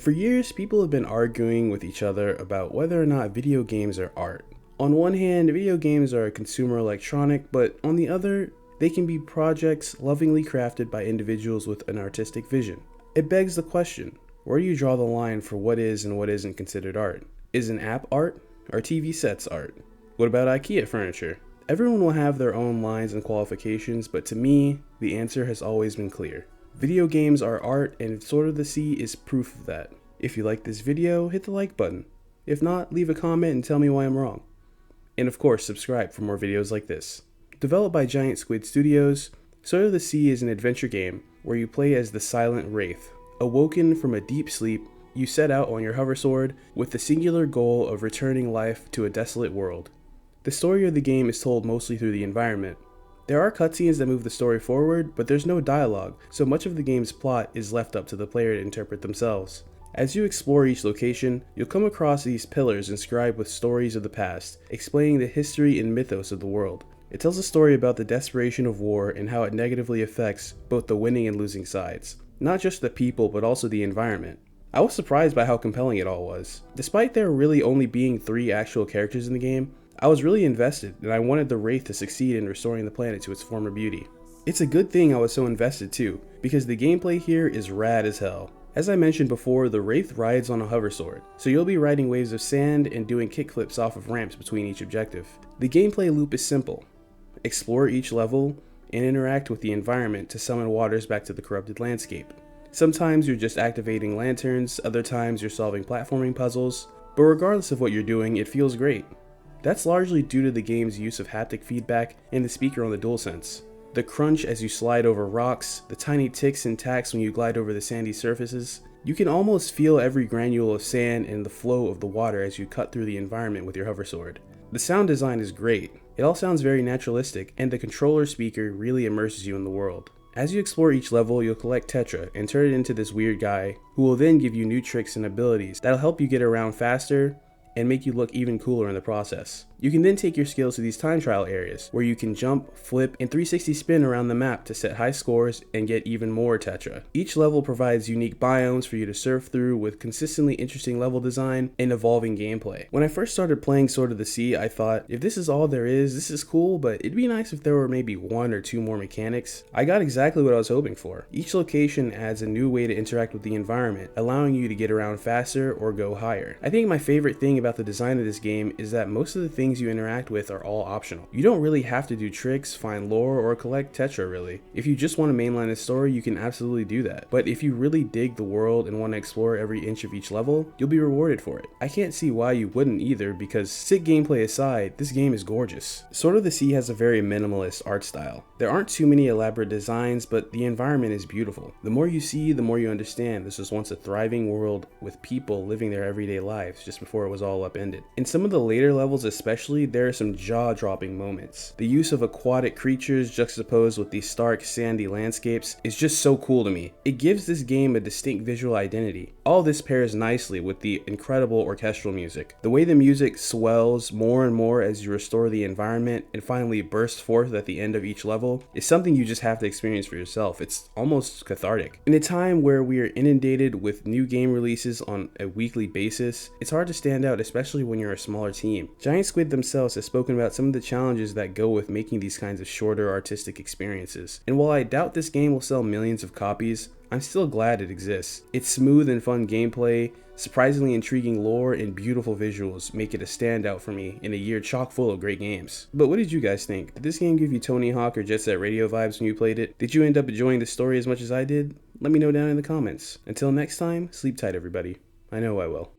For years, people have been arguing with each other about whether or not video games are art. On one hand, video games are a consumer electronic, but on the other, they can be projects lovingly crafted by individuals with an artistic vision. It begs the question, where do you draw the line for what is and what isn't considered art? Is an app art? Are TV sets art? What about IKEA furniture? Everyone will have their own lines and qualifications, but to me, the answer has always been clear. Video games are art, and Sword of the Sea is proof of that. If you like this video, hit the like button. If not, leave a comment and tell me why I'm wrong. And of course, subscribe for more videos like this. Developed by Giant Squid Studios, Sword of the Sea is an adventure game where you play as the Silent Wraith. Awoken from a deep sleep, you set out on your hoversword with the singular goal of returning life to a desolate world. The story of the game is told mostly through the environment. There are cutscenes that move the story forward, but there's no dialogue, so much of the game's plot is left up to the player to interpret themselves. As you explore each location, you'll come across these pillars inscribed with stories of the past, explaining the history and mythos of the world. It tells a story about the desperation of war and how it negatively affects both the winning and losing sides. Not just the people, but also the environment. I was surprised by how compelling it all was. Despite there really only being 3 actual characters in the game, I was really invested, and I wanted the Wraith to succeed in restoring the planet to its former beauty. It's a good thing I was so invested too, because the gameplay here is rad as hell. As I mentioned before, the Wraith rides on a hoversword, so you'll be riding waves of sand and doing kickflips off of ramps between each objective. The gameplay loop is simple. Explore each level and interact with the environment to summon waters back to the corrupted landscape. Sometimes you're just activating lanterns, other times you're solving platforming puzzles, but regardless of what you're doing, it feels great. That's largely due to the game's use of haptic feedback and the speaker on the DualSense. The crunch as you slide over rocks, the tiny ticks and tacks when you glide over the sandy surfaces. You can almost feel every granule of sand and the flow of the water as you cut through the environment with your hoversword. The sound design is great. It all sounds very naturalistic, and the controller speaker really immerses you in the world. As you explore each level, you'll collect Tetra and turn it into this weird guy, who will then give you new tricks and abilities that'll help you get around faster and make you look even cooler in the process. You can then take your skills to these time trial areas, where you can jump, flip, and 360 spin around the map to set high scores and get even more Tetra. Each level provides unique biomes for you to surf through with consistently interesting level design and evolving gameplay. When I first started playing Sword of the Sea, I thought, if this is all there is, this is cool, but it'd be nice if there were maybe 1 or 2 more mechanics. I got exactly what I was hoping for. Each location adds a new way to interact with the environment, allowing you to get around faster or go higher. I think my favorite thing about the design of this game is that most of the things you interact with are all optional. You don't really have to do tricks, find lore, or collect Tetra really. If you just want to mainline the story, you can absolutely do that. But if you really dig the world and want to explore every inch of each level, you'll be rewarded for it. I can't see why you wouldn't either, because sick gameplay aside, this game is gorgeous. Sword of the Sea has a very minimalist art style. There aren't too many elaborate designs, but the environment is beautiful. The more you see, the more you understand this was once a thriving world with people living their everyday lives just before it was all upended. In some of the later levels especially, there are some jaw-dropping moments. The use of aquatic creatures juxtaposed with these stark, sandy landscapes is just so cool to me. It gives this game a distinct visual identity. All this pairs nicely with the incredible orchestral music. The way the music swells more and more as you restore the environment and finally bursts forth at the end of each level is something you just have to experience for yourself. It's almost cathartic. In a time where we are inundated with new game releases on a weekly basis, it's hard to stand out, especially when you're a smaller team. Giant Squid themselves has spoken about some of the challenges that go with making these kinds of shorter artistic experiences. And while I doubt this game will sell millions of copies, I'm still glad it exists. Its smooth and fun gameplay, surprisingly intriguing lore, and beautiful visuals make it a standout for me in a year chock full of great games. But what did you guys think? Did this game give you Tony Hawk or Jet Set Radio vibes when you played it? Did you end up enjoying the story as much as I did? Let me know down in the comments. Until next time, sleep tight everybody. I know I will.